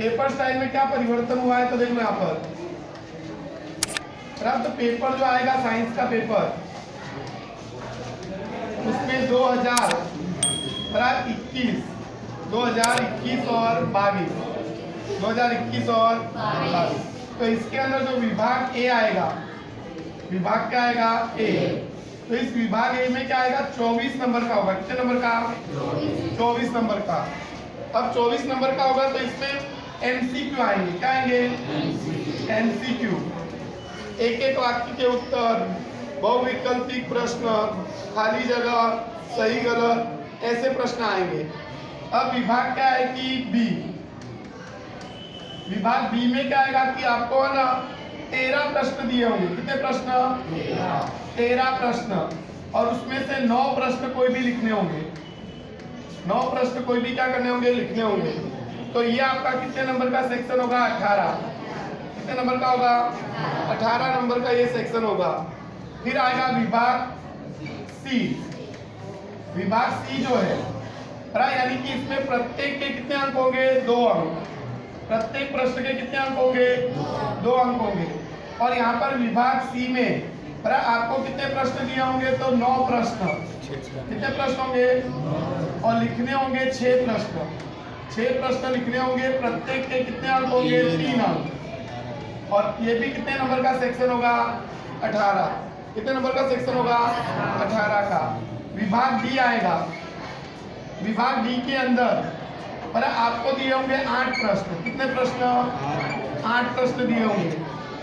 Paper style में क्या परिवर्तन हुआ है तो देखो यहाँ पर। तो पेपर जो आएगा साइंस का पेपर, उसमें 2021 और 22 तो इसके अंदर जो विभाग ए आएगा, विभाग क्या आएगा ए, तो इस विभाग ए में क्या आएगा 24 नंबर का होगा। कितने नंबर का? 24 नंबर का। अब 24 नंबर का होगा तो इसमें एमसीक्यू आएंगे। क्या आएंगे? एमसीक्यू। एक एक वाक्य के उत्तर, बहुविकल्पिक प्रश्न, खाली जगह, सही गलत, ऐसे प्रश्न आएंगे। अब विभाग क्या है कि बी, विभाग बी में क्या आएगा कि आपको है ना 13 प्रश्न दिए होंगे। कितने प्रश्न? 13 प्रश्न, और उसमें से 9 प्रश्न कोई भी लिखने होंगे। 9 प्रश्न कोई भी क्या करने होंगे? लिखने होंगे। तो ये आपका कितने नंबर का सेक्शन होगा? 18। कितने नंबर का होगा? 18 नंबर का ये सेक्शन होगा। फिर आएगा विभाग सी। विभाग सी जो है, यानी कि इसमें प्रत्येक के कितने अंक होंगे? 2 अंक। प्रत्येक प्रश्न के कितने अंक होंगे? 2 अंक होंगे। और यहाँ पर विभाग सी में आपको कितने प्रश्न दिए होंगे? तो 9 प्रश्न। कितने प्रश्न होंगे? और लिखने होंगे 6 प्रश्न। 6 प्रश्न लिखने होंगे। प्रत्येक के कितने अंक होंगे? 3 अंक। और ये भी कितने नंबर का सेक्शन होगा? 18। कितने नंबर का सेक्शन होगा? 18 का। विभाग डी आएगा। विभाग डी के अंदर आपको दिए होंगे 8 प्रश्न। कितने प्रश्न? 8 प्रश्न दिए होंगे।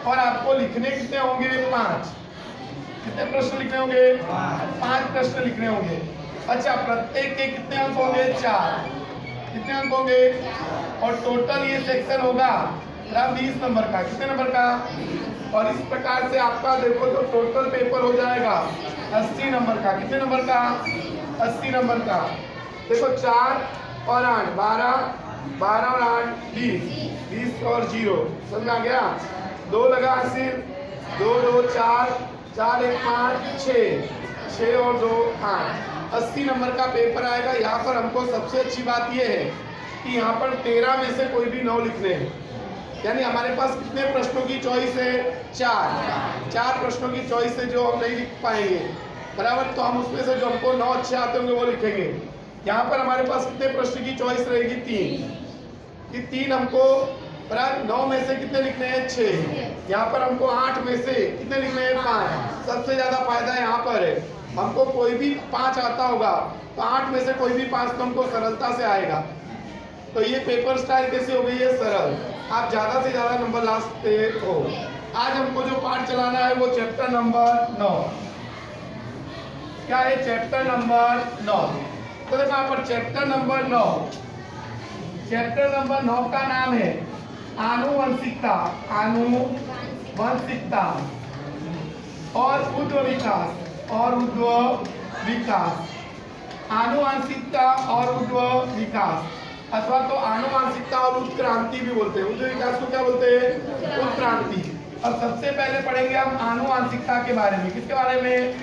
और आपको लिखने कितने होंगे? 5। कितने प्रश्न लिखने होंगे? 5 प्रश्न लिखने होंगे। अच्छा, प्रत्येक के कितने अंक होंगे? 4। कितने अंक होंगे? और टोटल ये सेक्शन होगा 20 नंबर का। कितने नंबर का? और इस प्रकार से आपका देखो तो टोटल पेपर हो जाएगा 80 नंबर का। कितने नंबर का? 80 नंबर का। देखो 4 और 8 12, 12 और 8 20, 20 और 0 समझ में आ गया? 2 लगा सिर्फ, 2 2 4, 4 1 5 6, 6 और 2 8, 80 नंबर का पेपर आएगा। यहाँ पर हमको सबसे अच्छी बात यह है कि यहाँ पर 13 में से कोई भी 9 लिखने हैं। यानी हमारे पास कितने प्रश्नों की चॉइस है? 4 प्रश्नों की चॉइस है जो हम नहीं लिख पाएंगे, बराबर। तो हम उसमें से जो हमको 9 अच्छे आते होंगे वो लिखेंगे। यहाँ पर हमारे पास कितने प्रश्न की चॉइस रहेगी? 3। कि 3 हमको, बराबर। 9 में से कितने लिखने हैं? 6। यहाँ पर हमको 8 में से कितने लिखने हैं? 5। सबसे ज्यादा फायदा यहाँ पर है, हमको कोई भी 5 आता होगा तो 8 में से कोई भी 5 तो हमको सरलता से आएगा। तो ये पेपर स्टाइल कैसे हो गई है? सरल। आप ज्यादा से ज्यादा नंबर ला सकते हो। आज हमको जो पाठ चलाना है वो चैप्टर नंबर 9। क्या है? Chapter number 9। तो देखो यहाँ पर चैप्टर नंबर 9, चैप्टर नंबर 9 का नाम है आनुवंशिकता। आनुवंशिकता और उद्व विकास। और उद्व विकास, आनुवंशिकता और उद्व विकास, अथवा तो आनुवंशिकता और उत्क्रांति भी बोलते हैं। उद्व विकास को क्या बोलते हैं? उत्क्रांति। और सबसे पहले पढ़ेंगे हम आनुवंशिकता के बारे में। किसके बारे में?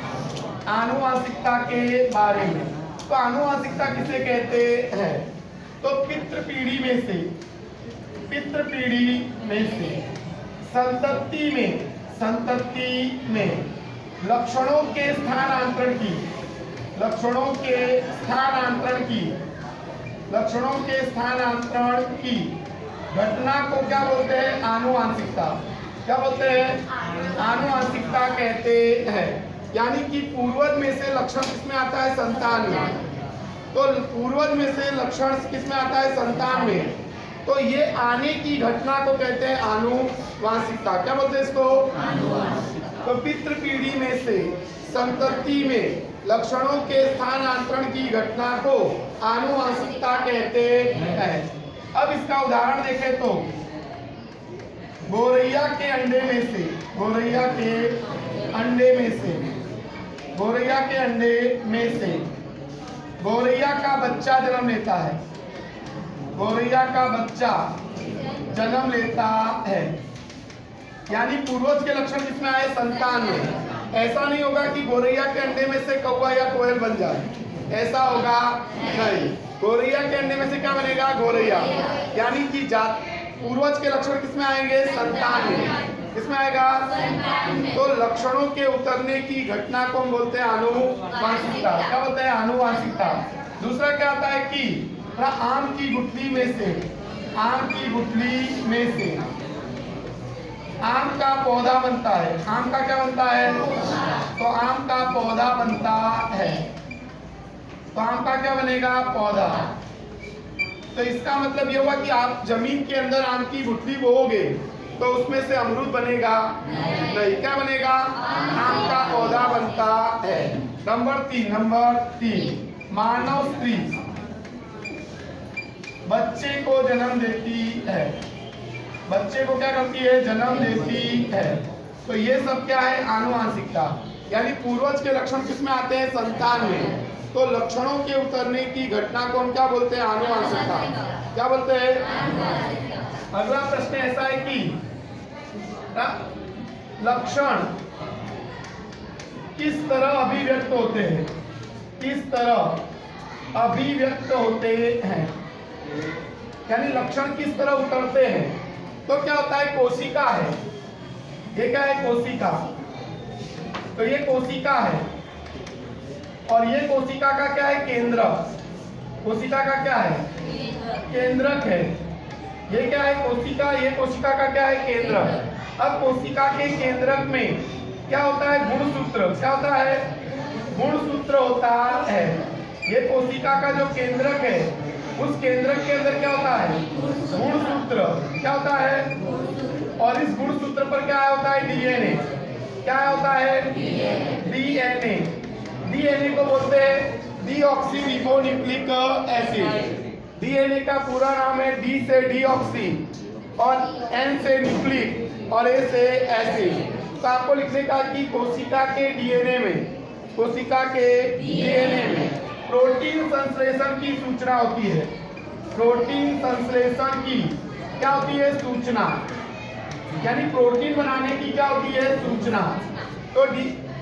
आनुवंशिकता के बारे में। तो आनुवंशिकता किसे कहते हैं? तो पितृ पीढ़ी में से संतति में लक्षणों के स्थानांतरण की घटना को क्या बोलते हैं? आनुवंशिकता। क्या बोलते हैं? आनुवंशिकता कहते हैं। यानी कि पूर्वज में से लक्षण किसमें आता है? संतान में। तो पूर्वज में से लक्षण किसमें आता है? संतान में। तो ये आने की घटना को कहते हैं आनुवंशिकता। क्या बोलते हैं इसको? तो पितृ पीढ़ी में से संतति में लक्षणों के स्थानांतरण की घटना को आनुवंशिकता कहते हैं। अब इसका उदाहरण देखें तो गौरैया के अंडे में से गौरैया का बच्चा जन्म लेता है। यानी पूर्वज के लक्षण किसमें आए? संतान में। ऐसा नहीं होगा कि गौरैया के अंडे में से कौवा या कोयल बन जाए, ऐसा होगा नहीं। गौरैया के अंडे में से क्या बनेगा? गौरैया। यानी कि पूर्वज के लक्षण किसमें आएंगे? संतान में। किसमें आएगा? तो लक्षणों के उतरने की घटना को हम बोलते हैं आनुवांशिकता। क्या बोलते हैं? आनुवांशिकता। दूसरा क्या आता है कि आम की गुठली में से, आम की गुठली में से आम का पौधा बनता है। आम का क्या बनता है? तो आम का पौधा बनता है। तो आम का क्या बनेगा? पौधा। तो इसका मतलब ये हुआ कि आप जमीन के अंदर आम की गुठली बोओगे तो उसमें से अमरूद बनेगा नहीं। क्या बनेगा? आम का पौधा बनता है। नंबर 3 मानव स्त्री बच्चे को जन्म देती है। बच्चे को क्या करती है? जन्म देती है। तो ये सब क्या है? आनुवांशिकता। यानी पूर्वज के लक्षण किसमें आते हैं? संतान में। तो लक्षणों के उतरने की घटना को हम क्या बोलते हैं? आनुवांशिकता। क्या बोलते हैं? अगला प्रश्न ऐसा है कि लक्षण किस तरह अभिव्यक्त होते हैं? किस तरह अभिव्यक्त होते हैं? यानी लक्षण किस तरह उतरते हैं? तो क्या होता है? कोशिका है। ये क्या है? कोशिका। तो ये कोशिका है और ये कोशिका का क्या है? केंद्रक। कोशिका का क्या है? केंद्रक है। ये क्या है? कोशिका। ये कोशिका का क्या है? केंद्रक। अब कोशिका के केंद्रक में क्या होता है? गुणसूत्र। क्या होता है? गुणसूत्र होता है। ये कोशिका का जो केंद्रक है उस केंद्रक के अंदर क्या होता है? गुणसूत्र। क्या होता है? और इस गुणसूत्र पर क्या होता है? डीएनए। क्या होता है? डीएनए। डीएनए को बोलते हैं डीऑक्सीरिबोन्यूक्लिक एसिड। डीएनए का पूरा नाम है डी से डीऑक्सी और एन से न्यूक्लिक और ए से एसिड। तो आपको लिखने का कि कोशिका के डीएनए में, कोशिका के डीएनए में प्रोटीन संश्लेषण की सूचना होती है। प्रोटीन संश्लेषण की क्या होती है? सूचना। यानी प्रोटीन बनाने की क्या होती है? सूचना। तो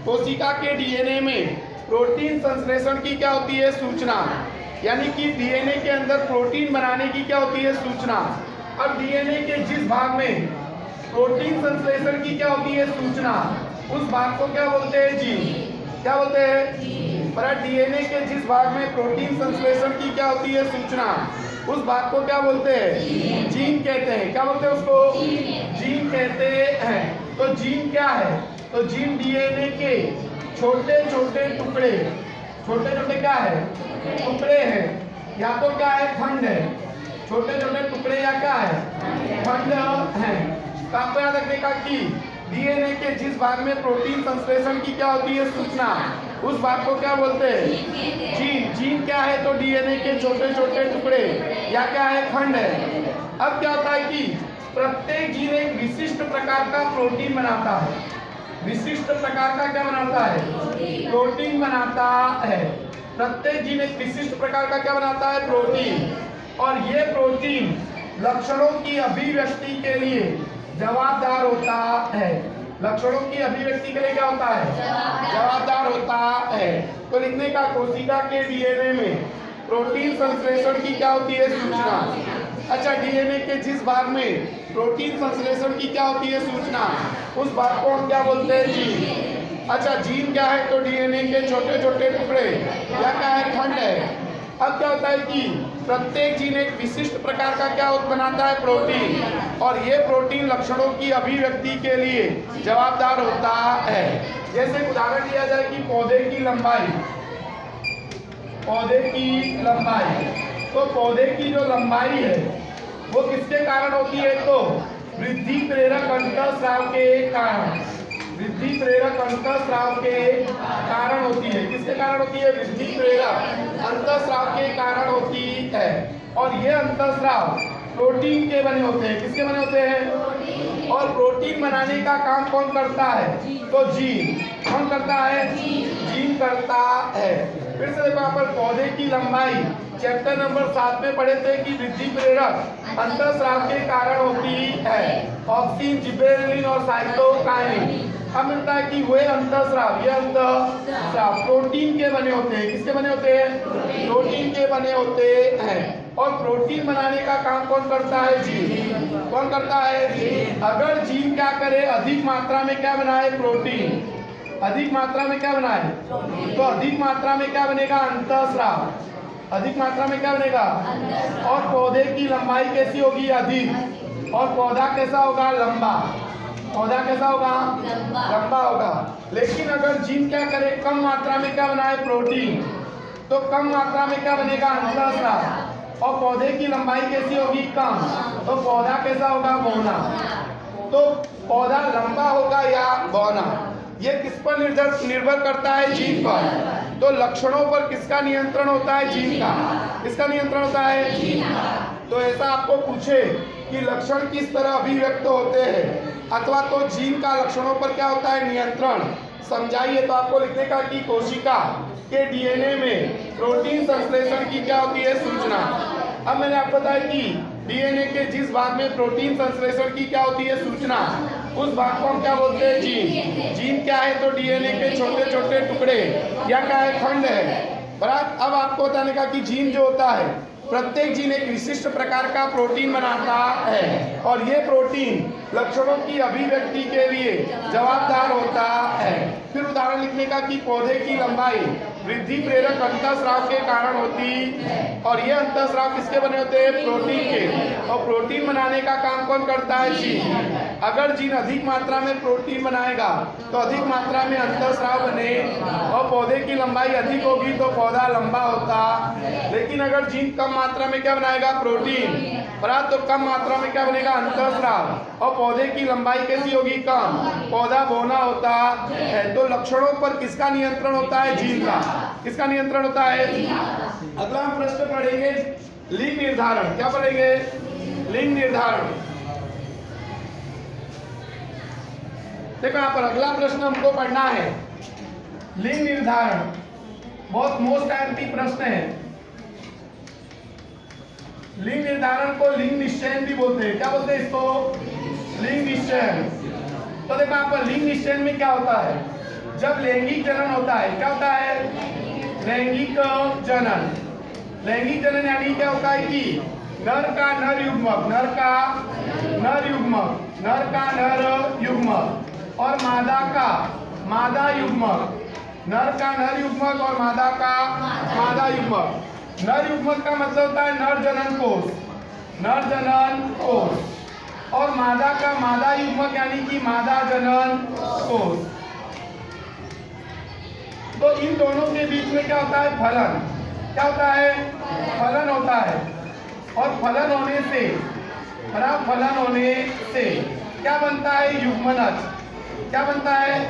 कोशिका के डीएनए में प्रोटीन संश्लेषण की क्या होती है? सूचना। यानी कि डीएनए के अंदर प्रोटीन बनाने की क्या होती है? सूचना। अब डीएनए के जिस भाग में प्रोटीन संश्लेषण की क्या होती है? सूचना, उस भाग को क्या बोलते हैं? जीन। क्या बोलते हैं? पर डीएनए के जिस भाग में प्रोटीन संश्लेषण की क्या होती है? सूचना, उस भाग को क्या बोलते हैं? जीन कहते हैं। क्या बोलते हैं उसको? जीन कहते हैं। तो जीन क्या है? तो जीन डीएनए के छोटे छोटे टुकड़े, छोटे छोटे क्या है? टुकड़े हैं। या तो क्या है? खंड है। छोटे छोटे टुकड़े या क्या है? खंड हैं। तो आपको याद रखने का कि डीएनए के जिस भाग में प्रोटीन संश्लेषण की क्या होती है? सूचना, उस भाग को क्या बोलते हैं? जीन। जीन क्या है? तो डीएनए के छोटे छोटे टुकड़े या क्या है? खंड है। अब क्या होता है कि प्रत्येक जीन एक विशिष्ट प्रकार का प्रोटीन बनाता है। विशिष्ट प्रकार का क्या बनाता है? प्रोटीन बनाता है। प्रत्येक जीन एक विशिष्ट प्रकार का क्या बनाता है? प्रोटीन। और ये प्रोटीन लक्षणों की अभिव्यक्ति के लिए जवाबदार होता है। लक्षणों की अभिव्यक्ति के लिए क्या होता है? जवाबदार होता है। तो लिखने का कोशिका के डीएनए में प्रोटीन संश्लेषण की क्या होती है? सूचना। अच्छा, डीएनए के जिस भाग में प्रोटीन संश्लेषण की क्या होती है? सूचना, उस भाग को हम क्या बोलते हैं? जीन। अच्छा, जीन क्या है? तो डीएनए के छोटे छोटे टुकड़े या क्या है? खंड है। अब क्या होता है कि प्रत्येक जीन एक विशिष्ट प्रकार का क्या बनाता है? प्रोटीन। और ये प्रोटीन लक्षणों की अभिव्यक्ति के लिए जवाबदार होता है। जैसे उदाहरण लिया जाए कि पौधे की लंबाई, पौधे की लंबाई, तो पौधे की जो लंबाई है वो किसके कारण होती है? तो वृद्धि प्रेरक अंतःस्राव के कारण। वृद्धि प्रेरक अंतःस्राव के कारण होती है। किसके कारण होती है? वृद्धि प्रेरक अंतःस्राव के कारण होती है। और ये अंतःस्राव प्रोटीन के बने होते हैं। किसके बने होते हैं? और प्रोटीन बनाने का काम कौन करता है? तो जीन। कौन करता है? जीन करता है। फिर से देखो यहाँ पर पौधे की लंबाई चैप्टर नंबर 7 में पढ़े थे कि वृद्धि प्रेरक अंतःस्राव के कारण होती है। ऑक्सीन, जिबेरेलिन और साइटोकाइनिन। अब मिलता है कि वे अंतःस्राव, ये अंतःस्राव प्रोटीन के बने होते हैं। किसके बने होते हैं? प्रोटीन के बने होते हैं। और प्रोटीन बनाने का काम कौन करता है? जीन। कौन करता है? अगर जीन क्या करे, अधिक मात्रा में क्या बनाए? प्रोटीन। अधिक मात्रा में क्या बनाए? तो अधिक मात्रा में क्या बनेगा? अंतःस्राव। अधिक मात्रा में क्या बनेगा? और पौधे की लंबाई कैसी होगी? अधिक। और पौधा कैसा होगा? लंबा। पौधा कैसा होगा? लंबा होगा। लेकिन अगर जीन क्या करे, कम मात्रा में क्या बनाए? प्रोटीन। तो कम मात्रा में क्या बनेगा? अंतःस्राव। और पौधे की लंबाई कैसी होगी? कम। तो पौधा कैसा होगा? बौना। तो पौधा लंबा होगा या बौना, ये किस पर निर्भर करता है? जीन पर। तो लक्षणों पर किसका नियंत्रण होता है? जीन का। किसका नियंत्रण होता है? जीन का। तो ऐसा आपको पूछे कि लक्षण किस तरह अभिव्यक्त होते हैं, अथवा तो जीन का लक्षणों पर क्या होता है? नियंत्रण, समझाइए। तो आपको लिखने का कि कोशिका के डीएनए में प्रोटीन संश्लेषण की क्या होती है? सूचना। अब मैंने आपको बताया कि डीएनए के जिस भाग में प्रोटीन संश्लेषण की क्या होती है? सूचना, उस भाग को हम क्या बोलते हैं? जीन। जीन क्या है? तो डीएनए के छोटे छोटे टुकड़े या क्या है? खंड है। बराबर। अब आपको बताने का कि जीन जो होता है, प्रत्येक जीन एक विशिष्ट प्रकार का प्रोटीन बनाता है, और ये प्रोटीन लक्षणों की अभिव्यक्ति के लिए जवाबदार होता है। फिर उदाहरण लिखने का कि पौधे की लंबाई वृद्धि प्रेरक अंतःस्राव के कारण होती है, और ये अंतःस्राव किसके बने होते हैं? प्रोटीन के। और प्रोटीन बनाने का काम कौन करता है? जीन। अगर जीन अधिक मात्रा में प्रोटीन बनाएगा तो अधिक मात्रा में अंतःस्राव बने, और पौधे की लंबाई अधिक होगी तो पौधा लंबा होता। लेकिन अगर जीन कम मात्रा में क्या बनाएगा? प्रोटीन। बराबर। तो कम मात्रा में क्या बनेगा? अंतःस्राव। और पौधे की लंबाई कैसी होगी? कम। पौधा बौना होता है। तो लक्षणों पर किसका नियंत्रण होता है? जीन का। किसका नियंत्रण होता है? अगला हम प्रश्न पढ़ेंगे लिंग निर्धारण। क्या पढ़ेंगे? लिंग निर्धारण। देखो यहाँ पर अगला प्रश्न हमको पढ़ना है लिंग निर्धारण। बहुत मोस्ट आईएमपी प्रश्न है। लिंग निर्धारण को लिंग निश्चयन भी बोलते हैं। क्या बोलते हैं इसको? लिंग निश्चयन। तो देखो यहाँ पर लिंग निश्चयन में क्या होता है? जब लैंगिक जनन होता है, क्या होता है? लैंगिक जनन। लैंगिक जनन यानी क्या होता है कि नर का नर युग्मक, नर का नर युग्मक, नर का नर युग्मक और मादा का मादा युग्मक, नर का नर युग्मक और मादा का मादा युग्मक। नर युग्मक का मतलब होता है नर जनन कोष, नर जनन कोष, और मादा का मादा युग्मक यानी कि मादा जनन कोष। तो इन दोनों के बीच में क्या होता है? फलन। क्या होता है? फलन होता है। और फलन होने से, फलन होने से क्या बनता है? युग्मनज। क्या बनता है?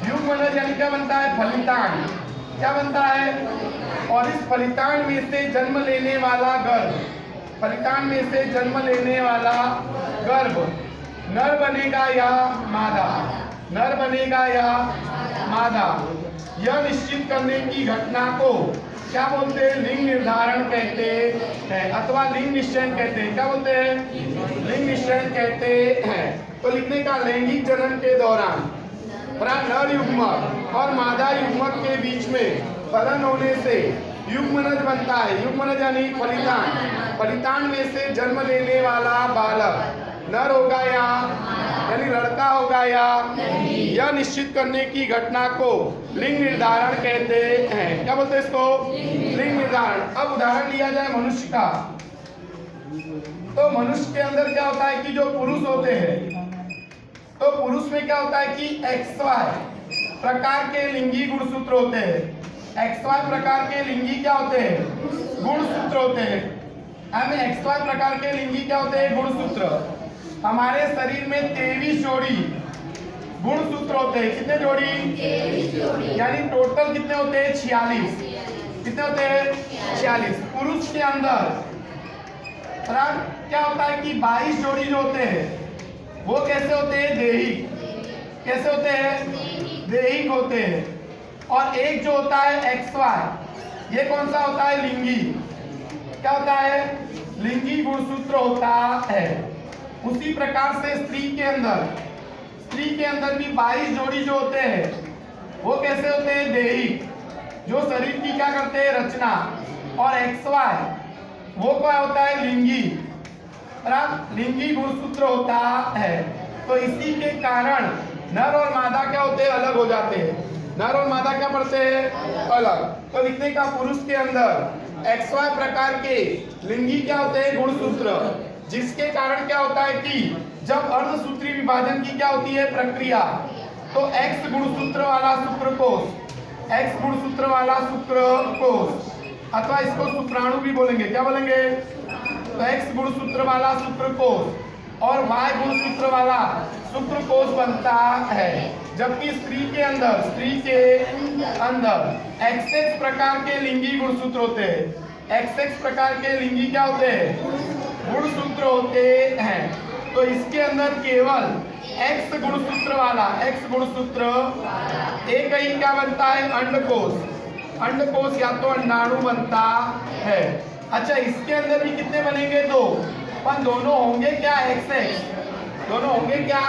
युग्मनज यानी क्या बनता है? फलितांड। क्या बनता है? और इस फलितांड में से जन्म लेने वाला गर्भ, फलितांड में से जन्म लेने वाला गर्भ नर बनेगा या मादा, नर बनेगा या मादा, यह निश्चित करने की घटना को क्या बोलते हैं? लिंग निर्धारण कहते हैं, अथवा लिंग निश्चयन कहते हैं। क्या बोलते हैं? लिंग निश्चयन कहते हैं। तो लिखने का लैंगिक जनन के दौरान नर युग्मक और मादा युग्मक के बीच में फलन होने से युग्मनज बनता है। युग्मनज यानी फलितांड। फलितांड में से जन्म लेने वाला बालक नर होगा या यानी लड़का होगा या, यह निश्चित करने की घटना को लिंग निर्धारण कहते हैं। क्या बोलते हैं इसको? लिंग निर्धारण। अब उदाहरण लिया जाए मनुष्य का, तो मनुष्य के अंदर क्या होता है कि जो पुरुष होते हैं, तो पुरुष में क्या होता है कि XY प्रकार के लिंगी गुणसूत्र होते हैं। XY प्रकार के लिंगी क्या होते हैं? गुणसूत्र होते हैं। XY प्रकार के लिंगी क्या होते हैं? गुणसूत्र। हमारे शरीर में 23 जोड़ी गुणसूत्र होते हैं। कितने जोड़ी? 23 जोड़ी। यानी टोटल कितने होते हैं? 46। कितने होते हैं? 46। पुरुष के अंदर क्या होता है कि 22 जोड़ी जो होते हैं वो कैसे होते हैं? देहिक। कैसे होते हैं? देहिक होते हैं। और एक जो होता है XY, ये कौन सा होता है? लिंगी। क्या होता है? लिंगी गुणसूत्र होता है। उसी प्रकार से स्त्री के अंदर भी 22 जोड़ी जो होते हैं वो कैसे होते हैं? देहिक, जो शरीर की क्या करते हैं? रचना। और XY वो क्या होता है? लिंगी। लिंगी गुणसूत्र होता है। तो इसी के कारण नर और मादा क्या होते हैं? अलग हो जाते हैं। नर और मादा क्या पड़ते हैं? अलग। तो लिखने का पुरुष के अंदर XY प्रकार के लिंगी क्या होते हैं? गुणसूत्र, जिसके कारण क्या होता है कि जब अर्धसूत्री विभाजन की क्या होती है? प्रक्रिया, तो X गुणसूत्र वाला शुक्रकोश, X गुणसूत्र वाला शुक्रकोश, अथवा इसको शुक्राणु भी बोलेंगे। क्या बोलेंगे? तो X गुणसूत्र वाला शुक्रकोश और Y गुणसूत्र वाला शुक्रकोश बनता है। जबकि स्त्री के अंदर XX प्रकार के लिंगी गुणसूत्र होते हैं। XX प्रकार के लिंगी क्या होते हैं? गुणसूत्र होते हैं। तो इसके अंदर केवल X गुणसूत्र वाला, X गुणसूत्र एक ही क्या बनता है? अंडकोश। अंडकोश या तो अंडाणु बनता है। अच्छा, इसके अंदर भी कितने बनेंगे? 2। पर दोनों होंगे क्या? XX। दोनों होंगे क्या?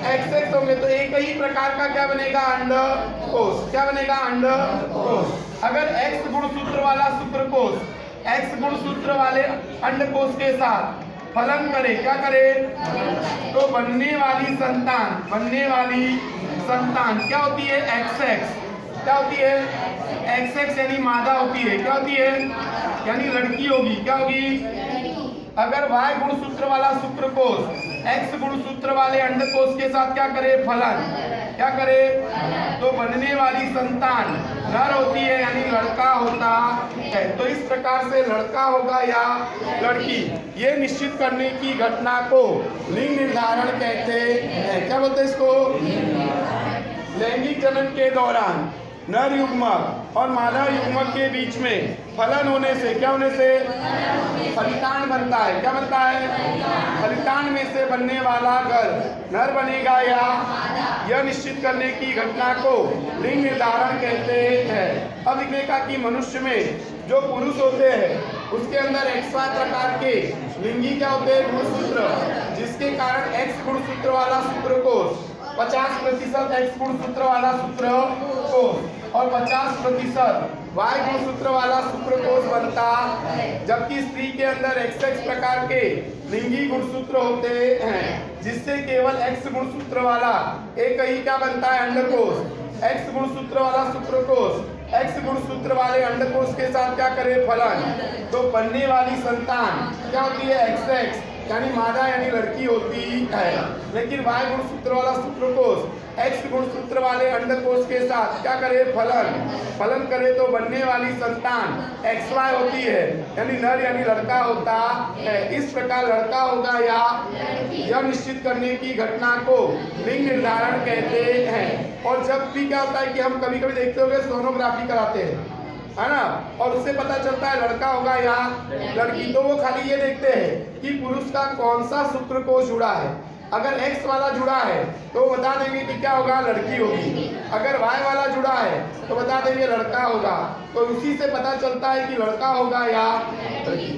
XX होंगे। तो एक ही प्रकार का क्या बनेगा? अंडकोश। क्या बनेगा? अंडकोश। अगर X गुणसूत्र वाला शुक्रकोश X गुणसूत्र वाले अंडकोश के साथ फलन करे, क्या करे? तो बनने वाली संतान क्या होती है? XX। क्या होती है? XX यानी मादा होती है। क्या होती है? यानी लड़की होगी। क्या होगी? अगर Y गुणसूत्र वाला शुक्रकोश X गुणसूत्र वाले अंडकोश के साथ क्या करे? फलन। क्या करे? तो बनने वाली संतान नर होती है, यानी लड़का होता है। तो इस प्रकार से लड़का होगा या लड़की, ये निश्चित करने की घटना को लिंग निर्धारण कहते हैं। क्या बोलते हैं इसको? लैंगिक जनन के दौरान नर युग्मक और मादा युग्मक के बीच में फलन होने से क्या होने से? फलितांड बनता है। क्या बनता है? फलितांड में से बनने वाला गर्भ नर बनेगा या, यह निश्चित करने की घटना को लिंग निर्धारण कहते हैं। अब लिखेगा कि मनुष्य में जो पुरुष होते हैं उसके अंदर XY प्रकार के लिंगी क्या होते हैं? गुणसूत्र, जिसके कारण X गुणसूत्र वाला शुक्रकोश 50% X गुणसूत्र वाला शुक्रकोश और 50% Y गुणसूत्र वाला शुक्रकोश बनता। जबकि स्त्री के अंदर XX प्रकार के लिंगी गुणसूत्र होते हैं, जिससे केवल X गुणसूत्र वाला एक ही क्या बनता है? अंडकोश। X गुणसूत्र वाला शुक्रकोश X गुणसूत्र वाले अंडकोश के साथ क्या करे? फलन। तो बनने वाली संतान क्या होती है? XX यानी मादा यानी लड़की होती है। लेकिन Y गुणसूत्र वाला शुक्रकोश X गुणसूत्र वाले अंडकोश के साथ क्या करे? फलन करे तो बनने वाली संतान XY होती है, यानी नर यानी लड़का होता है। इस प्रकार लड़का होगा या, यह निश्चित करने की घटना को लिंग निर्धारण कहते हैं। और जब भी क्या होता है कि हम कभी कभी देखते होंगे सोनोग्राफी कराते हैं, है ना, और उससे पता चलता है लड़का होगा या लड़की, तो वो खाली ये देखते हैं कि पुरुष का कौन सा शुक्रकोश जुड़ा है। अगर X वाला जुड़ा है तो बता देंगे कि क्या होगा? लड़की होगी। अगर Y वाला जुड़ा है तो बता देंगे लड़का होगा। तो उसी से पता चलता है कि लड़का होगा या लड़की।